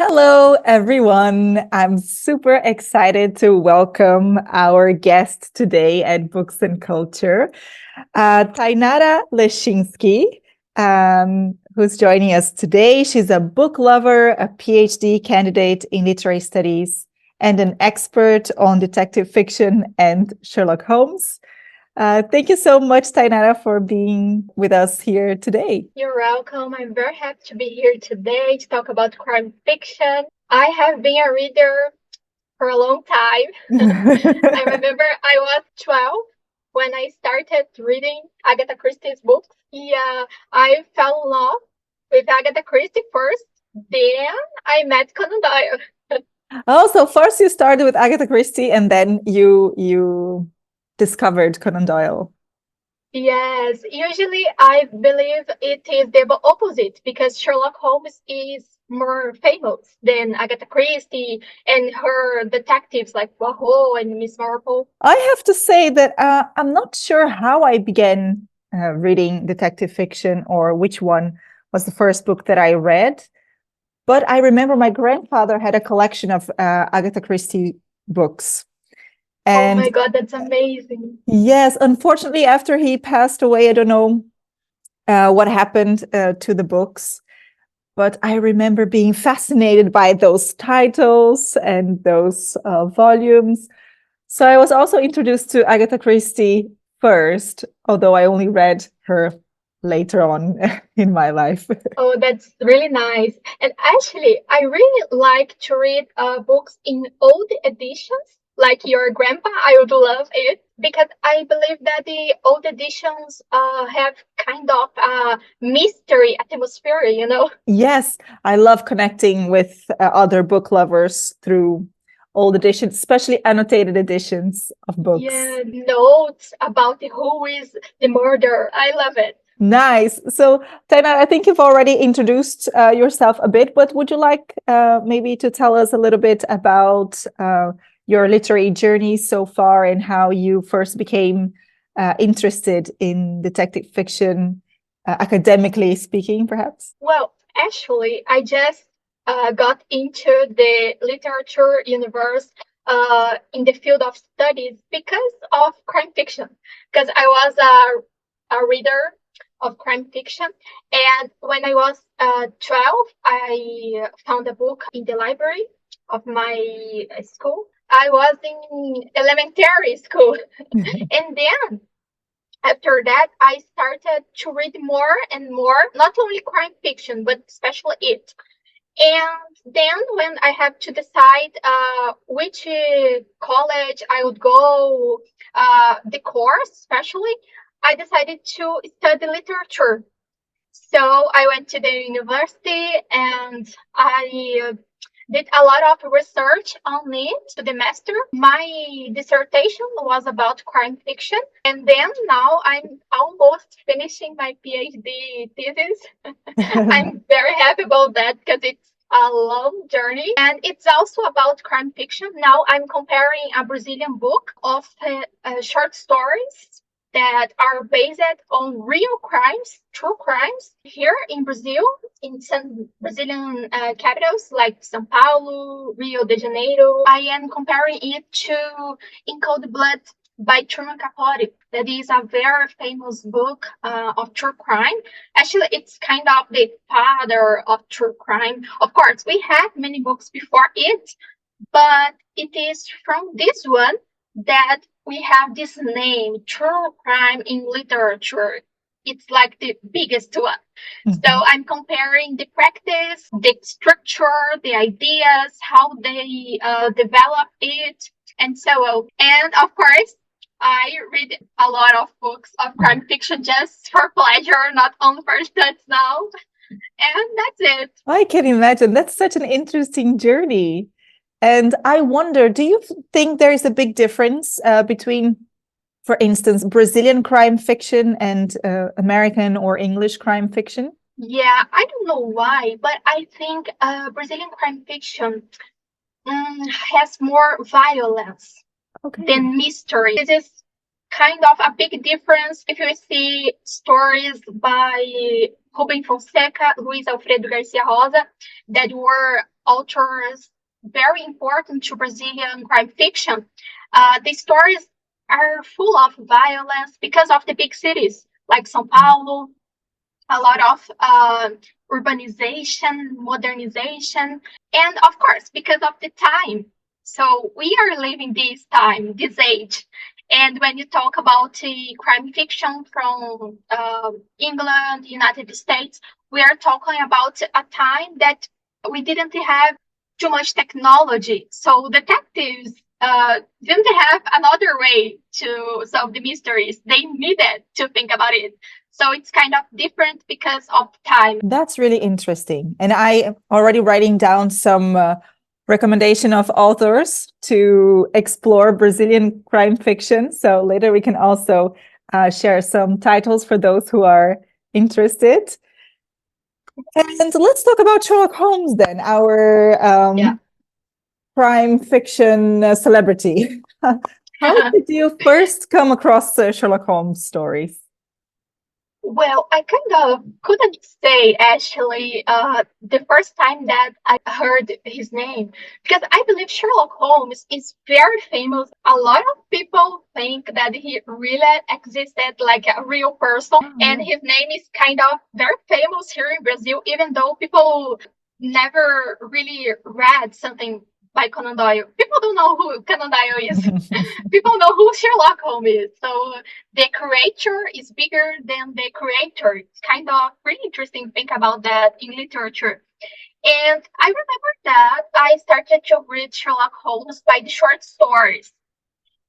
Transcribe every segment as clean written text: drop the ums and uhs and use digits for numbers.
Hello, everyone. I'm super excited to welcome our guest today at Books and Culture, Tainara Leshinsky, who's joining us today. She's a book lover, a PhD candidate in literary studies, and an expert on detective fiction and Sherlock Holmes. Thank you so much, Tainara, for being with us here today. You're welcome. I'm very happy to be here today to talk about crime fiction. I have been a reader for a long time. I remember I was 12 when I started reading Agatha Christie's books. Yeah, I fell in love with Agatha Christie first, then I met Conan Doyle. Oh, so first you started with Agatha Christie and then you discovered Conan Doyle. Yes, usually I believe it is the opposite because Sherlock Holmes is more famous than Agatha Christie and her detectives like Poirot and Miss Marple. I have to say that I'm not sure how I began reading detective fiction or which one was the first book that I read. But I remember my grandfather had a collection of Agatha Christie books. Oh And my God, that's amazing. yes, unfortunately, after he passed away, I don't know what happened to the books. But I remember being fascinated by those titles and those volumes. So I was also introduced to Agatha Christie first, although I only read her later on in my life. Oh, that's really nice. And actually, I really like to read books in old editions. Like your grandpa, I would love it because I believe that the old editions have kind of a mystery atmosphere. Yes, I love connecting with other book lovers through old editions, especially annotated editions of books. Yeah, notes about who is the murderer. I love it. Nice. So, Taina, I think you've already introduced yourself a bit, but would you like maybe to tell us a little bit about your literary journey so far and how you first became interested in detective fiction, academically speaking, perhaps? Well, actually, I just got into the literature universe in the field of studies because of crime fiction. Because I was a reader of crime fiction. And when I was 12, I found a book in the library of my school. I was in elementary school. And then after that, I started to read more and more, not only crime fiction, but especially it. And then when I have to decide which college I would go, the course especially, I decided to study literature. So I went to the university and I did a lot of research on it to the master. My dissertation was about crime fiction. And then now I'm almost finishing my PhD thesis. I'm very happy about that because it's a long journey and it's also about crime fiction. Now I'm comparing a Brazilian book of short stories that are based on real crimes, true crimes here in Brazil, in some Brazilian capitals like São Paulo, Rio de Janeiro. I am comparing it to In Cold Blood by Truman Capote. That is a very famous book of true crime. Actually, it's kind of the father of true crime. Of course, we had many books before it, but it is from this one that we have this name, true crime in literature. It's like the biggest one. So I'm comparing the practice, the structure, the ideas, how they develop it, and so on. And of course, I read a lot of books of crime fiction just for pleasure, not only for studies now. And that's it. I can imagine. That's such an interesting journey. And I wonder, do you think there is a big difference between, for instance, Brazilian crime fiction and American or English crime fiction? Yeah, I don't know why, but I think Brazilian crime fiction has more violence Okay. than mystery. This is kind of a big difference if you see stories by Rubem Fonseca, Luiz Alfredo Garcia Rosa, that were authors very important to Brazilian crime fiction. The stories are full of violence because of the big cities like São Paulo, a lot of urbanization, modernization, and of course, because of the time. So we are living this time, this age. And when you talk about the crime fiction from England, United States, we are talking about a time that we didn't have too much technology. So detectives didn't have another way to solve the mysteries. They needed to think about it. So it's kind of different because of time. That's really interesting. And I am already writing down some recommendation of authors to explore Brazilian crime fiction. So later we can also share some titles for those who are interested. And let's talk about Sherlock Holmes then, our crime fiction celebrity. How did you first come across Sherlock Holmes stories? Well, I kind of couldn't say actually the first time that I heard his name, because I believe Sherlock Holmes is very famous. A lot of people think that he really existed like a real person, and his name is kind of very famous here in Brazil, even though people never really read something by Conan Doyle. People don't know who Conan Doyle is. People know who Sherlock Holmes is. So the creature is bigger than the creator. It's kind of really interesting to think about that in literature. And I remember that I started to read Sherlock Holmes by the short stories.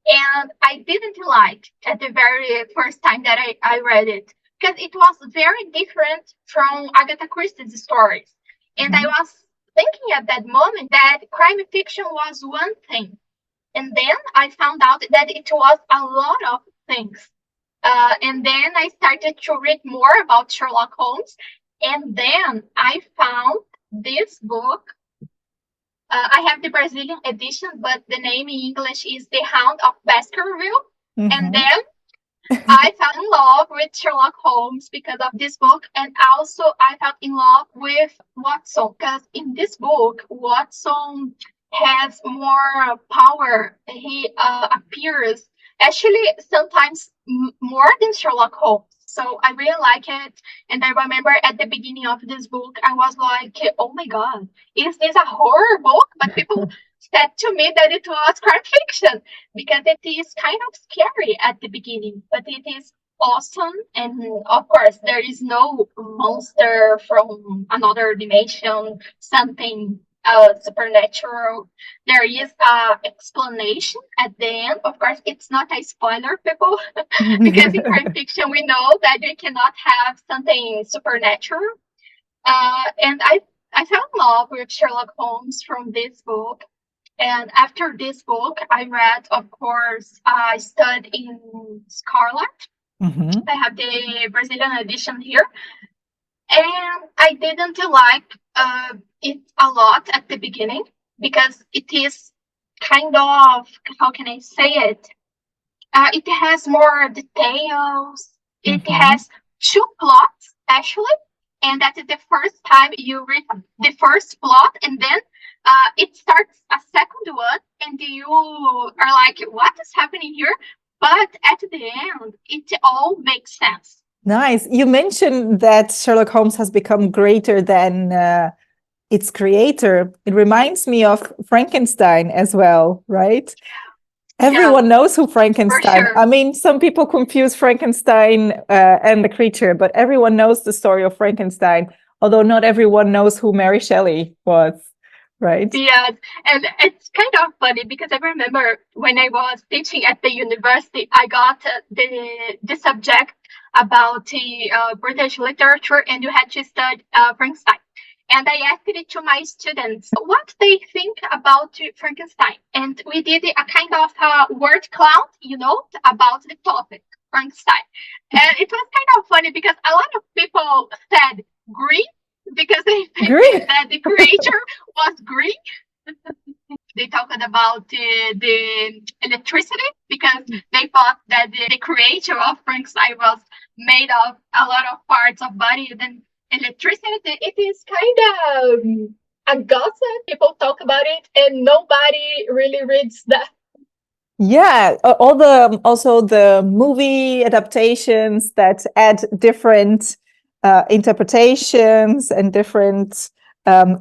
And I didn't like at the very first time that I read it because it was very different from Agatha Christie's stories. And I was thinking at that moment that crime fiction was one thing. And then I found out that it was a lot of things. And then I started to read more about Sherlock Holmes. And then I found this book. I have the Brazilian edition, but the name in English is The Hound of Baskerville. And then I fell in love with Sherlock Holmes because of this book. And also I fell in love with Watson because in this book, Watson has more power. He appears actually sometimes more than Sherlock Holmes. So I really like it. And I remember at the beginning of this book, I was like, oh my God, is this a horror book? But people said to me that it was crime fiction because it is kind of scary at the beginning, but it is awesome. And of course, there is no monster from another dimension, something supernatural. There is a explanation at the end. Of course, it's not a spoiler, people, because in crime fiction we know that we cannot have something supernatural. And I fell in love with Sherlock Holmes from this book. And after this book, I read, of course, I studied in Scarlet. I have the Brazilian edition here. And I didn't like it a lot at the beginning because it is kind of, how can I say it? It has more details. It has two plots, actually. And that is the first time you read the first plot, and then it starts a second one, and you are like, what is happening here? But at the end, it all makes sense. Nice. You mentioned that Sherlock Holmes has become greater than its creator. It reminds me of Frankenstein as well, right? Everyone knows who Frankenstein. Sure. I mean, some people confuse Frankenstein and the creature, but everyone knows the story of Frankenstein, although not everyone knows who Mary Shelley was, right? Yes, and it's kind of funny because I remember when I was teaching at the university, I got the subject about the British literature, and you had to study Frankenstein. And I asked it to my students what they think about Frankenstein. And we did a kind of word cloud, about the topic, Frankenstein. And it was kind of funny because a lot of people said green because they think that the creature was green. They talked about the electricity because they thought that the creature of Frankenstein was made of a lot of parts of body. Then electricity, it is kind of a gossip. People talk about it, and nobody really reads that. Yeah, all the also the movie adaptations that add different interpretations and different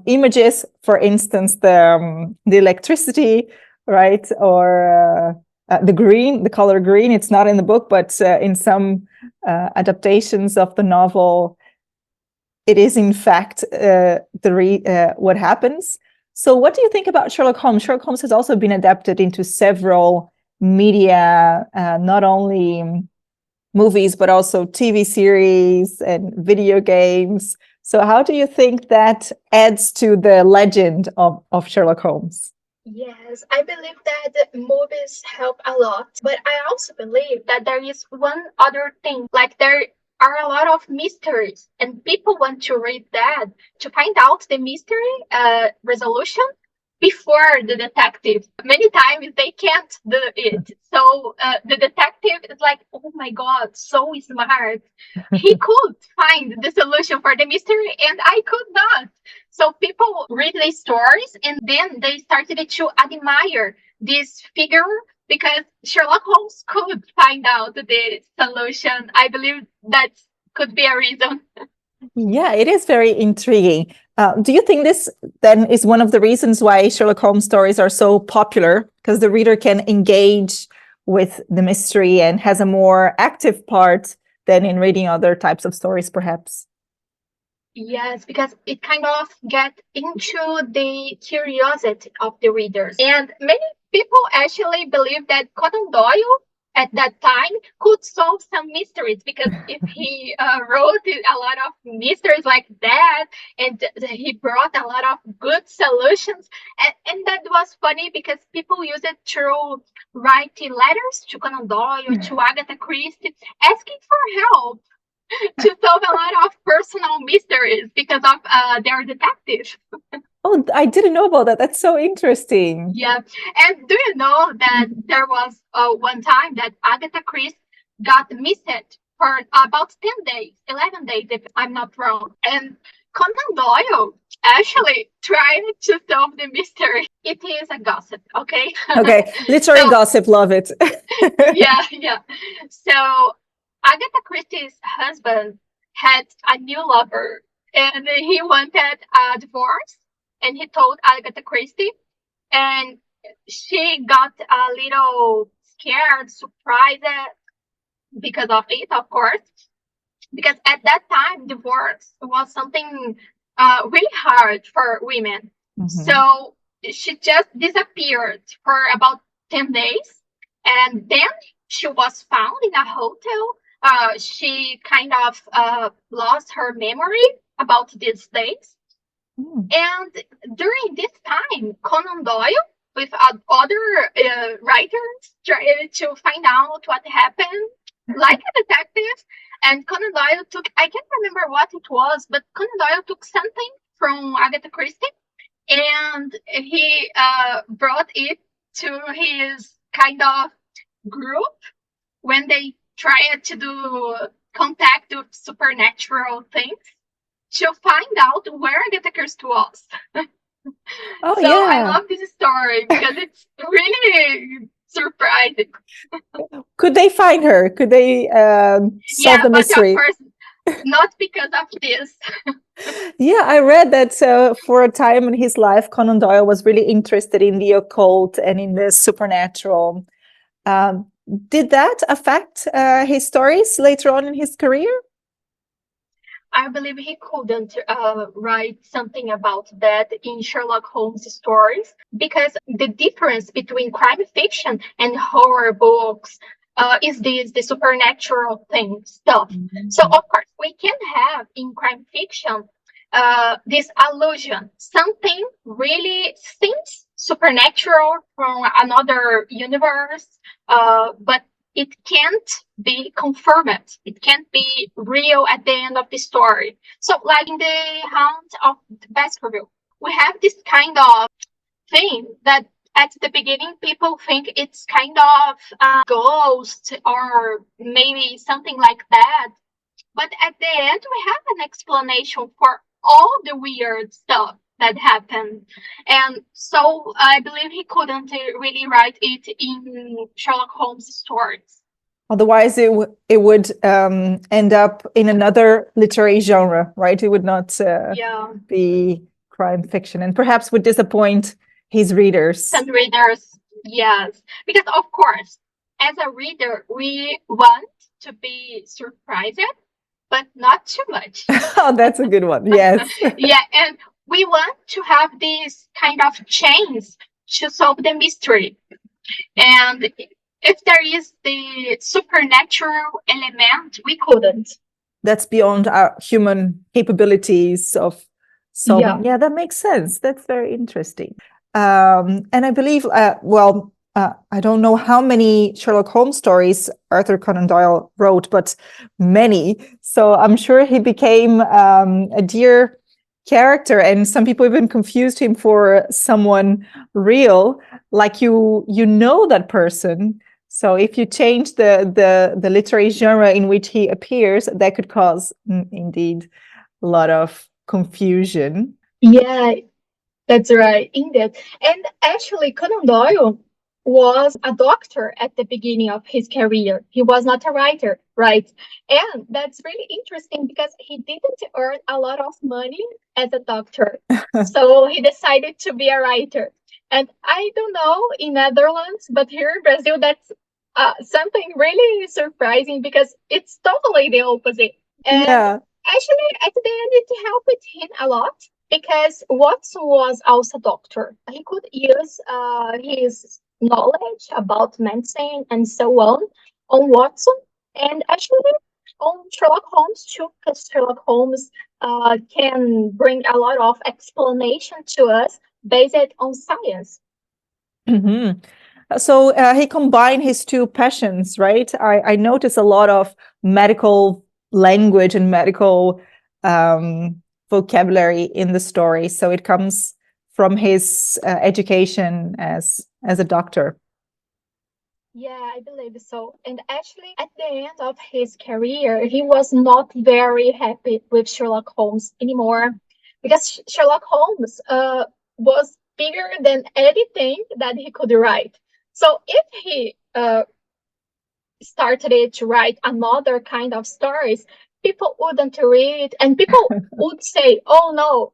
images. For instance, the electricity, right, or the green, the color green. It's not in the book, but in some adaptations of the novel, it is in fact what happens. So, what do you think about Sherlock Holmes? Sherlock Holmes has also been adapted into several media, not only movies, but also TV series and video games. So, how do you think that adds to the legend of Sherlock Holmes? Yes, I believe that movies help a lot, but I also believe that there is one other thing. Like there are a lot of mysteries, and people want to read that to find out the mystery resolution before the detective. Many times they can't do it. So the detective is like, oh my God, so smart. He could find the solution for the mystery, and I could not. So people read these stories and then they started to admire this figure because Sherlock Holmes could find out the solution. I believe that could be a reason. Yeah, it is very intriguing. Do you think this then is one of the reasons why Sherlock Holmes stories are so popular? Because the reader can engage with the mystery and has a more active part than in reading other types of stories, perhaps. Yes, because it kind of get into the curiosity of the readers. And many people actually believe that Conan Doyle at that time could solve some mysteries because if he wrote a lot of mysteries like that and he brought a lot of good solutions. And that was funny because people use it to write letters to Conan Doyle or to Agatha Christie asking for help to solve a lot of personal mysteries because of their detective. Oh, I didn't know about that. That's so interesting. Yeah. And do you know that there was one time that Agatha Christie got missed for about 10 days, 11 days, if I'm not wrong. And Conan Doyle actually tried to solve the mystery. It is a gossip, okay? Okay, literary So, gossip, love it. yeah, yeah. So Agatha Christie's husband had a new lover and he wanted a divorce and he told Agatha Christie and she got a little scared, surprised because of it, of course, because at that time divorce was something really hard for women. Mhm. So she just disappeared for about 10 days and then she was found in a hotel. She kind of lost her memory about these days. Mm. And during this time, Conan Doyle with other writers tried to find out what happened, like a detective. And Conan Doyle took, I can't remember what it was, but Conan Doyle took something from Agatha Christie and he brought it to his kind of group when they tried to do contact with supernatural things to find out where Agatha Christie was. Oh, So I yeah. love this story because it's really surprising. Could they find her? Could they solve Yeah, the but of mystery? course, not because of this. Yeah, I read that for a time in his life, Conan Doyle was really interested in the occult and in the supernatural. Um, did that affect his stories later on in his career? I believe he couldn't write something about that in Sherlock Holmes stories because the difference between crime fiction and horror books is this the supernatural thing stuff. So Mhm. of course we can have in crime fiction this allusion, something really seems supernatural from another universe, but it can't be confirmed. It can't be real at the end of the story. So, like in the Hound of Baskerville, we have this kind of thing that at the beginning people think it's kind of a ghost or maybe something like that. But at the end, we have an explanation for all the weird stuff. that happened. And so I believe he couldn't really write it in Sherlock Holmes stories. Otherwise, it would end up in another literary genre, right? It would not Yeah. be crime fiction, and perhaps would disappoint his readers. And readers, yes. Because of course, as a reader, we want to be surprised, but not too much. Oh, that's a good one. Yes. Yeah, and we want to have these kind of chains to solve the mystery. And if there is the supernatural element, we couldn't. That's beyond our human capabilities of solving. Yeah, that makes sense. That's very interesting. And I believe, I don't know how many Sherlock Holmes stories Arthur Conan Doyle wrote, but many. So I'm sure he became a dear character, and some people even confused him for someone real, like you know that person. So if you change the literary genre in which he appears, that could cause indeed a lot of confusion. Yeah, that's right, indeed. And actually, Conan Doyle was a doctor at the beginning of his career. He was not a writer, right? And that's really interesting because he didn't earn a lot of money as a doctor. So he decided to be a writer. And I don't know in Netherlands, but here in Brazil, that's something really surprising because it's totally the opposite. And Yeah. actually, at the end, it helped him a lot because Watson was also a doctor. He could use his knowledge about medicine and so on Watson, and actually on Sherlock Holmes too, because Sherlock Holmes can bring a lot of explanation to us based on science. Mm-hmm. So he combined his two passions, right? I notice a lot of medical language and medical vocabulary in the story. So it comes from his education as a doctor. Yeah, I believe so. And actually, at the end of his career, he was not very happy with Sherlock Holmes anymore because Sherlock Holmes was bigger than anything that he could write. So if he started to write another kind of stories, people wouldn't read and people would say, oh no,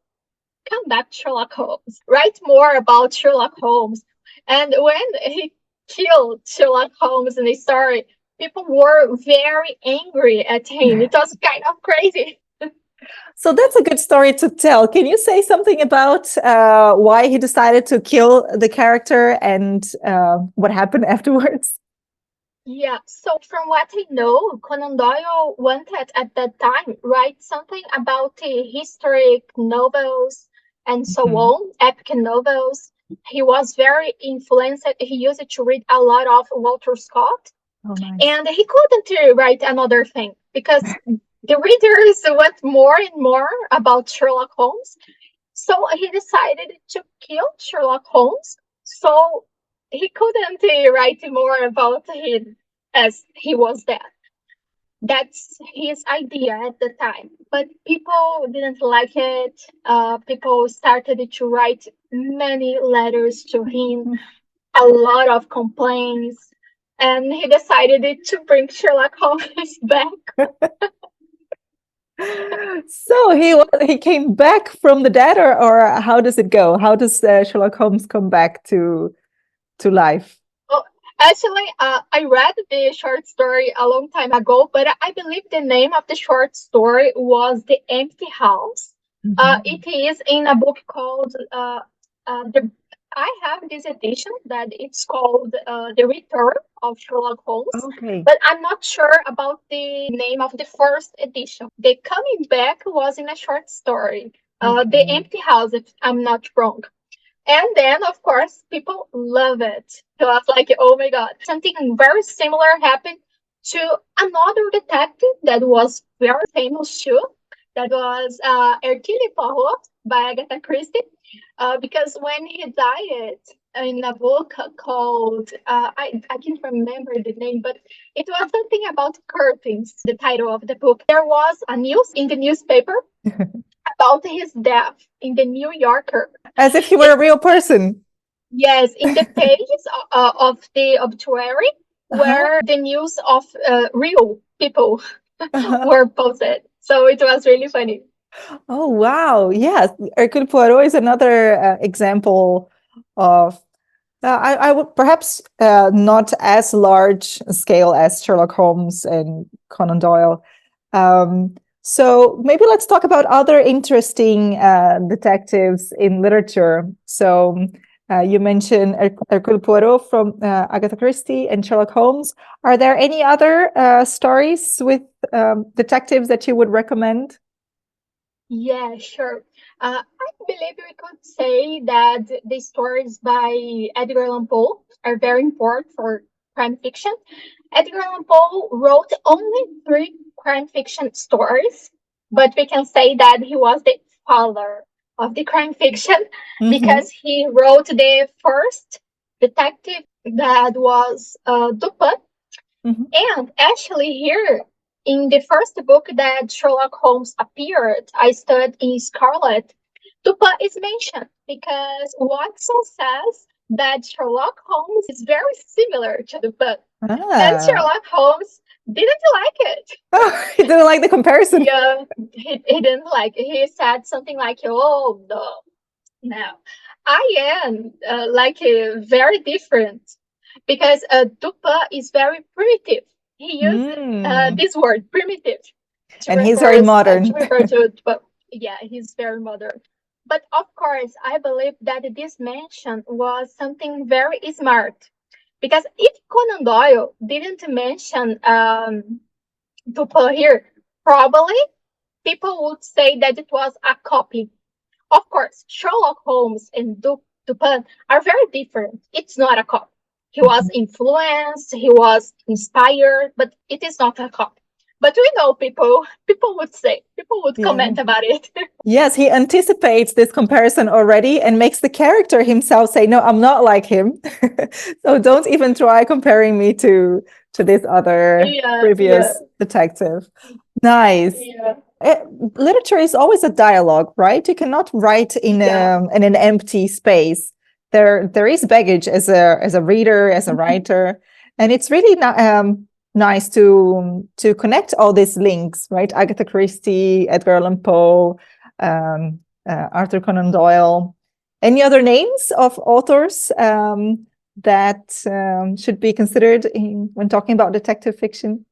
come back, Sherlock Holmes. Write more about Sherlock Holmes. And when he killed Sherlock Holmes in the story, people were very angry at him. It was kind of crazy. So that's a good story to tell. Can you say something about why he decided to kill the character and what happened afterwards? Yeah, so from what I know, Conan Doyle wanted at that time write something about the historic novels and so Mhm. on, epic novels. He was very influenced. He used to read a lot of Walter Scott, Oh, nice. and he couldn't write another thing because the readers want more and more about Sherlock Holmes. So he decided to kill Sherlock Holmes. So he couldn't write more about him as he was dead. That's his idea at the time. But people didn't like it. People started to write many letters to him, a lot of complaints, and he decided to bring Sherlock Holmes back. So he came back from the dead, or how does it go? How does Sherlock Holmes come back to life? Oh, actually, I read the short story a long time ago, but I believe the name of the short story was The Empty House. It is in a book called the. I have this edition that it's called The Return of Sherlock Holmes, Okay. but I'm not sure about the name of the first edition. The Coming Back was in a short story, The Okay. Empty House, if I'm not wrong. And then, of course, people love it. So I was like, oh my God. Something very similar happened to another detective that was very famous too. That was Hercule Poirot by Agatha Christie. Because when he died, in a book called I can't remember the name, but it was something about curtains. The title of the book. There was a news in the newspaper about his death in the New Yorker. As if he were a real person. Yes, in the pages of the obituary Uh-huh. where the news of real people Uh-huh. were posted. So it was really funny. Oh, wow. Yes. Hercule Poirot is another example of, I would perhaps not as large scale as Sherlock Holmes and Conan Doyle. So maybe let's talk about other interesting detectives in literature. So you mentioned Hercule Poirot from Agatha Christie and Sherlock Holmes. Are there any other stories with detectives that you would recommend? Yeah, sure. I believe we could say that the stories by Edgar Allan Poe are very important for crime fiction. Edgar Allan Poe wrote only three crime fiction stories, but we can say that he was the father of the crime fiction Mm-hmm. because he wrote the first detective that was Dupin. Mm-hmm. And actually, here in the first book that Sherlock Holmes appeared, I studied in Scarlet, Dupin is mentioned because Watson says that Sherlock Holmes is very similar to Dupin. And Ah. Sherlock Holmes didn't like it. Oh, he didn't like the comparison. Yeah, he didn't like it. He said something like, oh, no. I am very different because Dupin is very primitive. He used Mm. this word primitive And he's very to modern. refer to but yeah, he's very modern. But of course, I believe that this mention was something very smart because if Conan Doyle didn't mention Dupin here, probably people would say that it was a copy. Of course, Sherlock Holmes and Dupin are very different. It's not a copy. He was Mhm. influenced, he was inspired, but it is not a copy. But we know people would say, people would Yeah. comment about it. Yes, he anticipates this comparison already and makes the character himself say, "No, I'm not like him." So don't even try comparing me to this other Yeah, yeah, previous detective. Nice. yeah, Eh, Literature is always a dialogue, right? You cannot write yeah. in an empty space. There is baggage as a reader, as a Mhm. writer, and it's really nice to connect all these links, right? Agatha Christie, Edgar Allan Poe, Arthur Conan Doyle. Any other names of authors that should be considered when talking about detective fiction?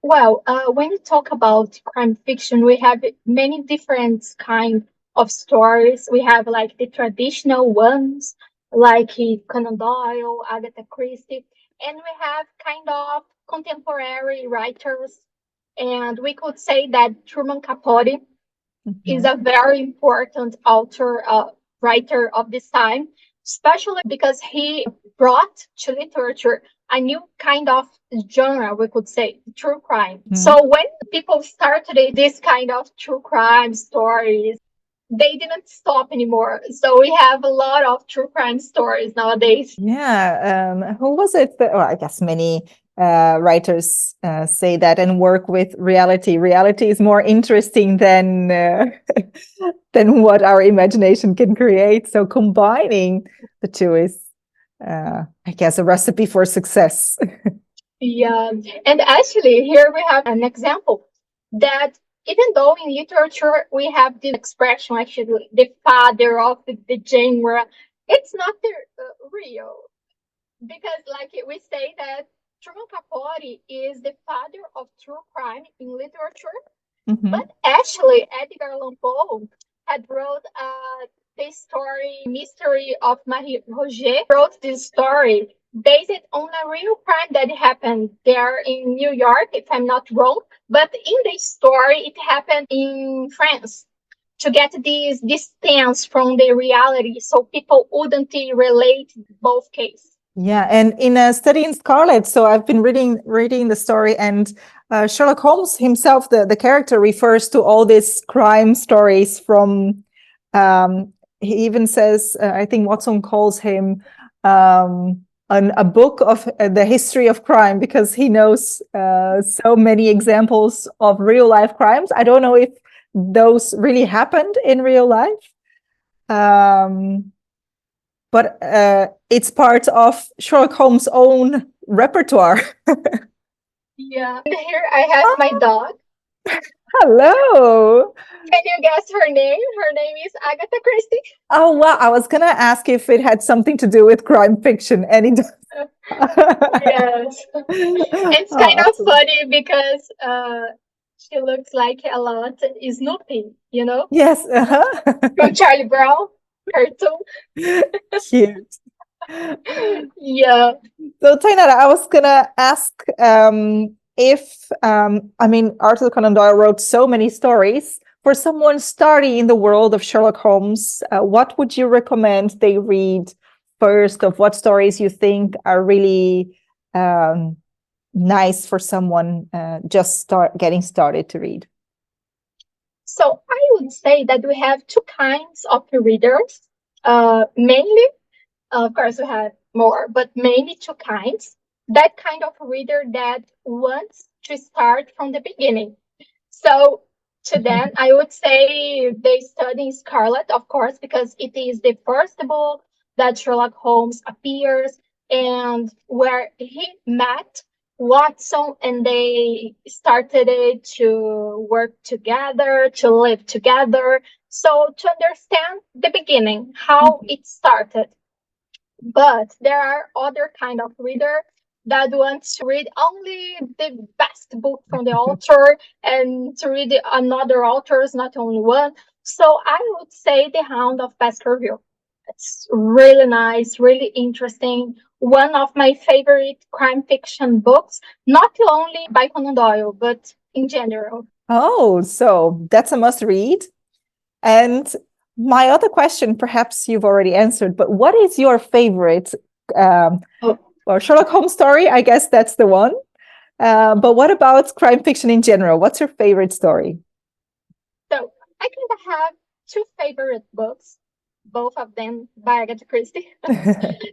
Well, when you talk about crime fiction, we have many different kind of stories. We have like the traditional ones, like Conan Doyle, Agatha Christie, and we have kind of contemporary writers. And we could say that Truman Capote is Mhm. a very important author, writer of this time, especially because he brought to literature a new kind of genre, we could say, true crime. Mhm. So when people started this kind of true crime stories, they didn't stop anymore. So we have a lot of true crime stories nowadays. Yeah, who was it that, well, I guess many writers say that and work with reality. Reality is more interesting than than what our imagination can create. So combining the two is, I guess, a recipe for success. Yeah, and actually, here we have an example that even though in literature we have this expression, actually, the father of the genre, it's not the real because, like we say that Truman Capote is the father of true crime in literature, but Mhm. actually, Edgar Allan Poe had wrote the story Mystery of Marie Roget. Wrote this story based on a real crime that happened there in New York, if I'm not wrong. But in the story, it happened in France to get this distance from the reality so people wouldn't relate both cases. Yeah, and in a study in Scarlet, so I've been reading the story, and Sherlock Holmes himself, the character, refers to all these crime stories from he even says, I think Watson calls him a book of the history of crime, because he knows so many examples of real life crimes. I don't know if those really happened in real life, but it's part of Sherlock Holmes' own repertoire. Yeah. And here I have my dog. Hello. Can you guess her name? Her name is Agatha Christie. Oh, wow. I was going to ask if it had something to do with crime fiction, and it does. Yes. It's Oh, kind of awesome. funny because she looks like a lot Snoopy, Yes. from Charlie Brown cartoon. Cute. Yeah. So, Tainara, I was gonna ask if I mean, Arthur Conan Doyle wrote so many stories. For someone starting in the world of Sherlock Holmes, what would you recommend they read first? Of what stories you think are really nice for someone just getting started to read? So I would say that we have two kinds of readers. Mainly, of course, we have more, but mainly two kinds. That kind of reader that wants to start from the beginning. So to them, I would say they study Scarlet, of course, because it is the first book that Sherlock Holmes appears and where he met Watson and they started it to work together, to live together. So to understand the beginning, how it started. But there are other kind of reader that wants to read only the best book from the author and to read another authors, not only one. So I would say The Hound of Baskerville. It's really nice, really interesting. One of my favorite crime fiction books, not only by Conan Doyle, but in general. Oh, so that's a must read. And my other question, perhaps you've already answered, but what is your favorite Oh, or Sherlock Holmes story? I guess that's the one. But what about crime fiction in general? What's your favorite story? so I kind of have two favorite books, both of them by Agatha Christie.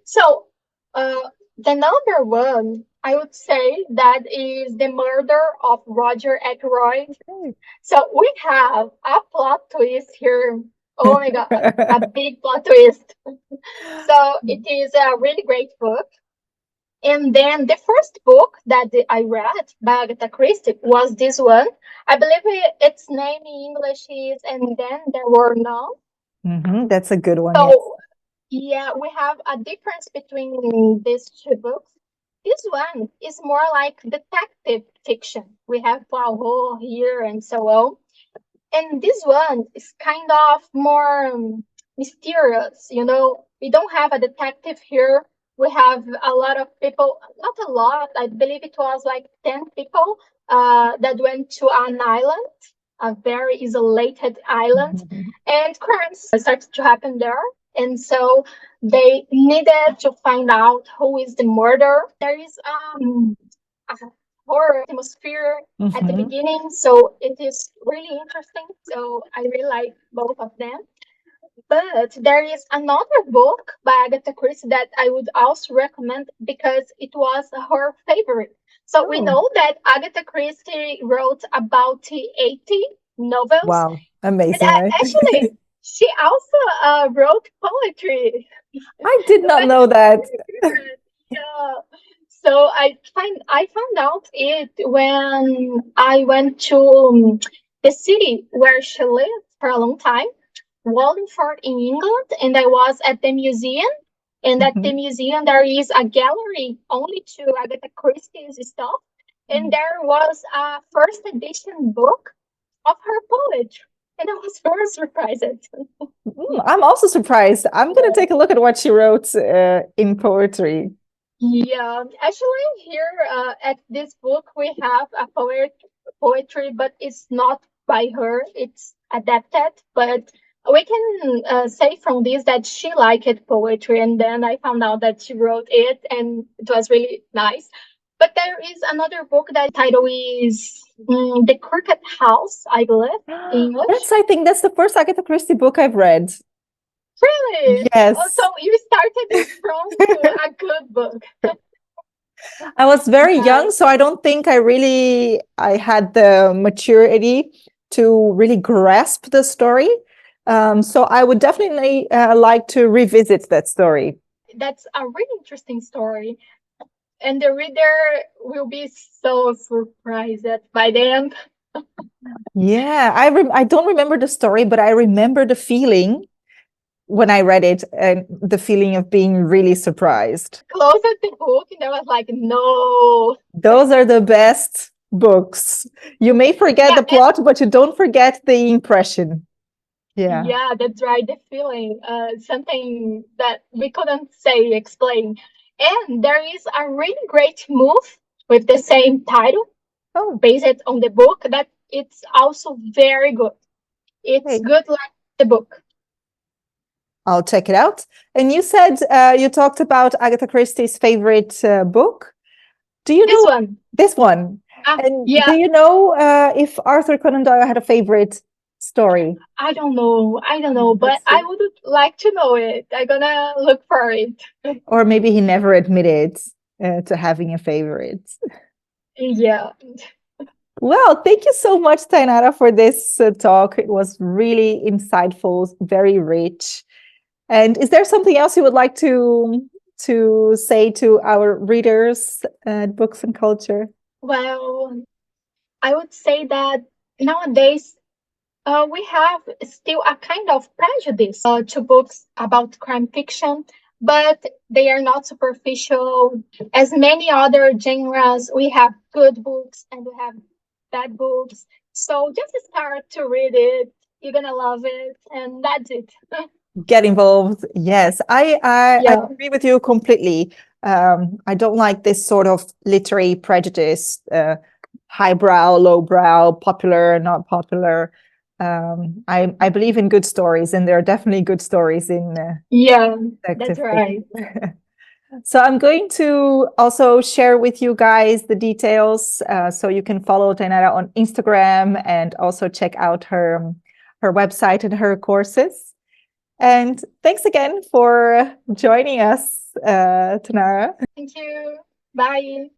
So, the number one, I would say that is the murder of Roger Ackroyd. So we have a plot twist here. Oh my God, a big plot twist. So it is a really great book. And then the first book that I read by Agatha Christie was this one. I believe its name in English is And Then There Were None. That's a good one, yes. So yeah, we have a difference between these two books. This one is more like detective fiction. We have Poirot here and so on. And this one is kind of more mysterious. We don't have a detective here. We have a lot of people, not a lot, I believe it was like 10 people that went to an island, a very isolated island, and crimes started to happen there. And so they needed to find out who is the murderer. There is a horror atmosphere at the Mhm. beginning, so it is really interesting. So I really like both of them. But there is another book by Agatha Christie that I would also recommend because it was her favorite. So we Oh, know that Agatha Christie wrote about 80 novels, wow. but Amazing, right? actually she also wrote poetry. I did not Which know is that. really different. Yeah. So I found out it when I went to the city where she lived for a long time, Wallingford in England, and I was at the museum. And at the Mhm. museum there is a gallery only to Agatha Christie's stuff, and there was a first edition book of her poetry, and I was very surprised. I'm also surprised. I'm going to take a look at what she wrote in poetry. Yeah, actually, here at this book we have a poetry, but it's not by her. It's adapted, but we can say from this that she liked poetry, and then I found out that she wrote it, and it was really nice. But there is another book that title is The Crooked House, I believe, in English. I think that's the first Agatha Christie book I've read. Really? Oh, so Yes. you started it from a good book. I was very Yeah, young, so I don't think I had the maturity to really grasp the story. So I would definitely like to revisit that story. that's a really interesting story. And the reader will be so surprised by the end. Yeah, I don't remember the story, but I remember the feeling when I read it and the feeling of being really surprised. Closed the book and I was like, no. Those are the best books. You may forget Yeah, the plot, but you don't forget the impression. Yeah. yeah, that's right. The feeling, something that we couldn't say, explain. And there is a really great move with the same title, Oh, based on the book, that it's also very good. It's okay. good like the book. I'll check it out. And you said you talked about Agatha Christie's favorite book. Do you This know one, this one? And do yeah, you know if Arthur Conan Doyle had a favorite story? I don't know, but Let's I see. would like to know it. I'm gonna look for it. Or maybe he never admitted to having a favorite. Yeah. Well, thank you so much, Tainara, for this talk. It was really insightful, very rich. And is there something else you would like to say to our readers at Books and Culture? Well, I would say that nowadays we have still a kind of prejudice to books about crime fiction, but they are not superficial. As many other genres, we have good books and we have bad books. So just start to read it. You're gonna love it, and that's it. Get involved. Yes, I Yeah, agree with you completely. I don't like this sort of literary prejudice, highbrow, lowbrow, popular, not popular. I believe in good stories, and there are definitely good stories in yeah, that's detective right. fiction. So I'm going to also share with you guys the details, so you can follow Tainara on Instagram and also check out her website and her courses. And thanks again for joining us, Tanara. Thank you. Bye.